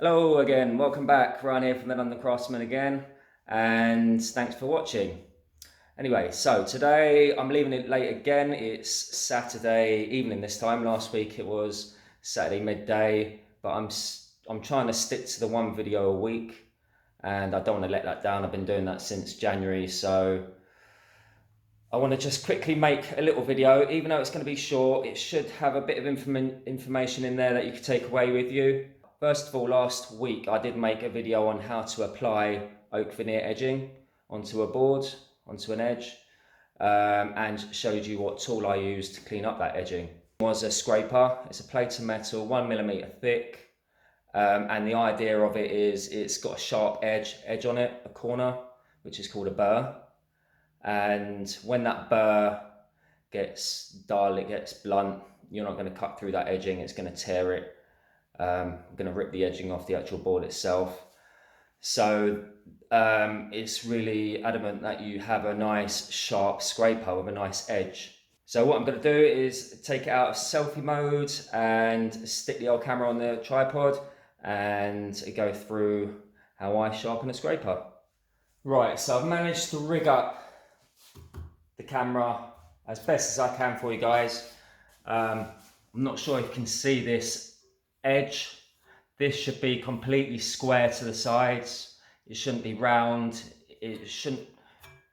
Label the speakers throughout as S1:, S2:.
S1: Hello again, welcome back. Ryan here from the London Craftsman again, and thanks for watching. Anyway, so today I'm leaving it late again. It's Saturday evening this time. Last week it was Saturday midday, but I'm trying to stick to the one video a week, and I don't want to let that down. I've been doing that since January, so I want to just quickly make a little video. Even though it's going to be short, it should have a bit of information in there that you can take away with you. First of all, last week I did make a video on how to apply oak veneer edging onto a board, onto an edge, and showed you what tool I used to clean up that edging. It was a scraper. It's a plate of metal, 1mm thick, and the idea of it is it's got a sharp edge on it, a corner, which is called a burr. And when that burr gets dull, it gets blunt, you're not going to cut through that edging, it's going to tear it. I'm going to rip the edging off the actual board itself. So it's really adamant that you have a nice sharp scraper with a nice edge. So what I'm going to do is take it out of selfie mode and stick the old camera on the tripod and go through how I sharpen a scraper. Right, so I've managed to rig up the camera as best as I can for you guys. I'm not sure if you can see this edge. This should be completely square to the sides. It shouldn't be round. It shouldn't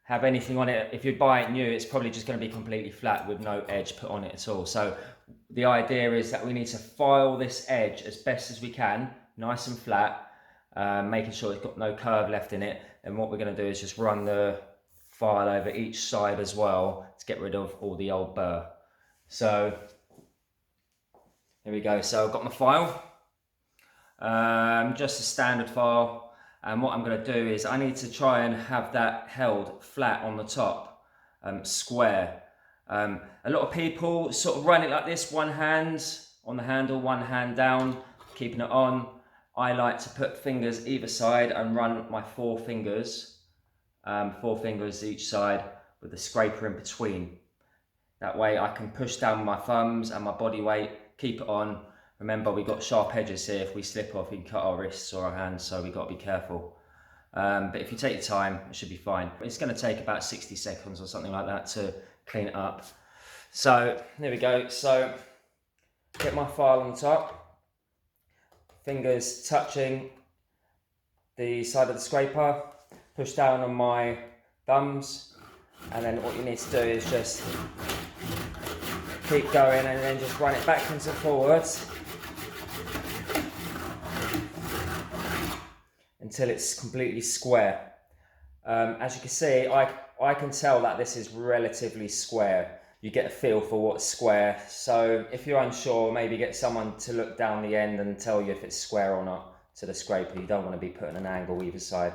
S1: have anything on it. If you buy it new, it's probably just going to be completely flat with no edge put on it at all. So the idea is that we need to file this edge as best as we can, nice and flat, making sure it's got no curve left in it. And what we're going to do is just run the file over each side as well to get rid of all the old burr. So here we go. So I've got my file, just a standard file, and what I'm going to do is I need to try and have that held flat on the top, square. A lot of people sort of run it like this, one hand on the handle, one hand down, keeping it on. I like to put fingers either side and run my four fingers each side with the scraper in between. That way I can push down my thumbs and my body weight, keep it on. Remember, we've got sharp edges here. If we slip off, we can cut our wrists or our hands, so we've got to be careful. But if you take your time, it should be fine. It's going to take about 60 seconds or something like that to clean it up. So there we go. So get my file on the top, fingers touching the side of the scraper, push down on my thumbs, and then what you need to do is just keep going and then just run it backwards and forwards until it's completely square. As you can see, I can tell that this is relatively square. You get a feel for what's square. So if you're unsure, maybe get someone to look down the end and tell you if it's square or not to the scraper. You don't want to be putting an angle either side.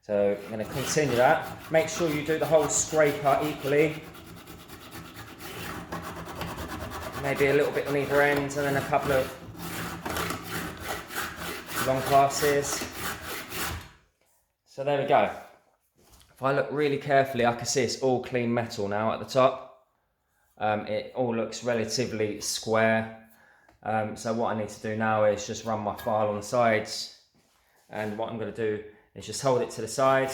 S1: So I'm going to continue that. Make sure you do the whole scraper equally. Maybe a little bit on either end, and then a couple of long passes. So there we go. If I look really carefully, I can see it's all clean metal now at the top. It all looks relatively square. So what I need to do now is just run my file on the sides. And what I'm going to do is just hold it to the side.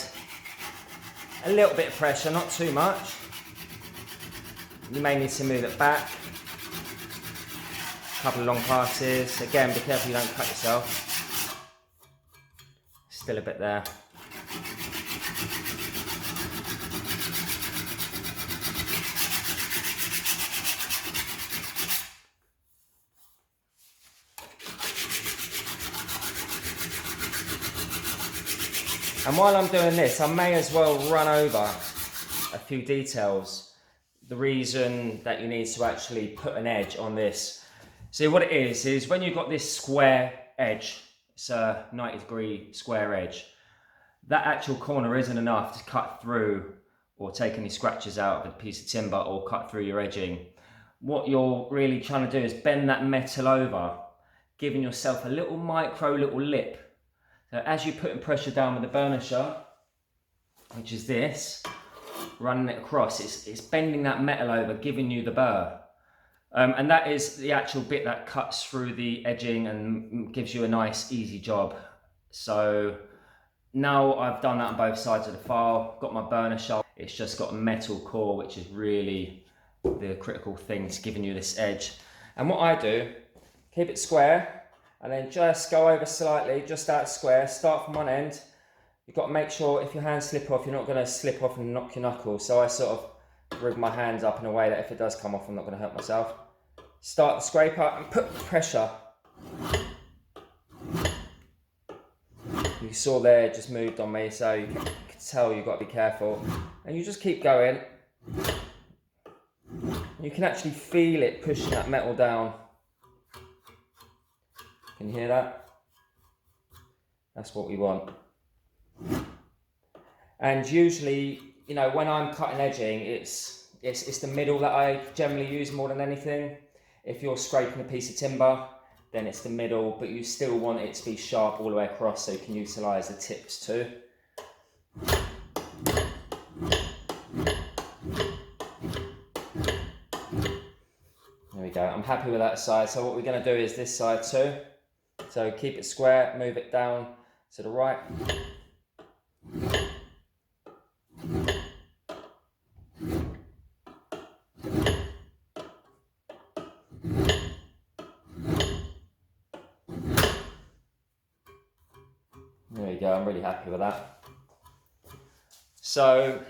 S1: A little bit of pressure, not too much. You may need to move it back. Couple of long passes. Again, be careful you don't cut yourself. Still a bit there. And while I'm doing this, I may as well run over a few details. The reason that you need to actually put an edge on this. See, what it is when you've got this square edge, it's a 90-degree square edge, that actual corner isn't enough to cut through or take any scratches out of a piece of timber or cut through your edging. What you're really trying to do is bend that metal over, giving yourself a little lip. So as you're putting pressure down with the burnisher, which is this, running it across, it's bending that metal over, giving you the burr. And that is the actual bit that cuts through the edging and gives you a nice easy job. So now I've done that on both sides of the file, got my burner sharp. It's just got a metal core, which is really the critical thing to giving you this edge. And what I do, keep it square and then just go over slightly, just out square, start from one end. You've got to make sure if your hands slip off, you're not going to slip off and knock your knuckles. So I sort of rig my hands up in a way that if it does come off, I'm not going to hurt myself. Start the scraper and put pressure. You saw there, it just moved on me, so you can tell you've got to be careful. And you just keep going. You can actually feel it pushing that metal down. Can you hear that? That's what we want. And usually, you know, when I'm cutting edging, it's the middle that I generally use more than anything. If you're scraping a piece of timber, then it's the middle, but you still want it to be sharp all the way across so you can utilise the tips too. There we go, I'm happy with that side. So what we're going to do is this side too. So keep it square, move it down to the right. There you go, I'm really happy with that. So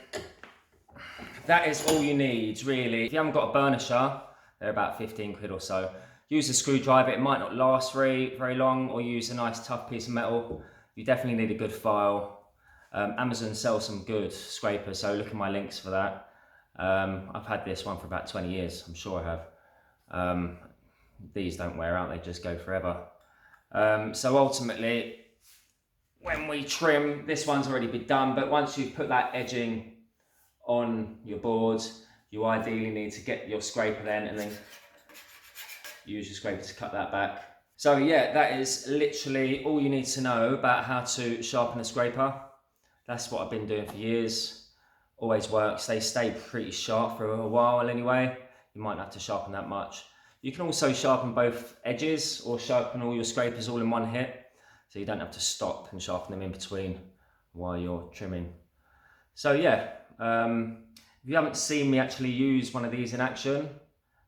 S1: that is all you need really. If you haven't got a burnisher, they're about 15 quid or so. Use a screwdriver, it might not last very long, or use a nice tough piece of metal. You definitely need a good file. Amazon sells some good scrapers, so look at my links for that. I've had this one for about 20 years, I'm sure I have. These don't wear out, they just go forever. So ultimately, when we trim, this one's already been done, but once you've put that edging on your board, you ideally need to get your scraper then and then use your scraper to cut that back. So yeah, that is literally all you need to know about how to sharpen a scraper. That's what I've been doing for years. Always works. They stay pretty sharp for a while anyway. You might not have to sharpen that much. You can also sharpen both edges or sharpen all your scrapers all in one hit. So you don't have to stop and sharpen them in between while you're trimming. So yeah, if you haven't seen me actually use one of these in action,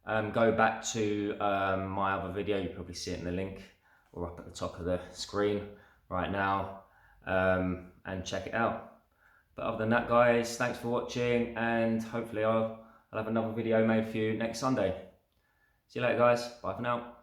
S1: go back to my other video. You probably see it in the link or up at the top of the screen right now, and check it out. But other than that, guys, thanks for watching, and hopefully I'll have another video made for you next Sunday. See you later, guys. Bye for now.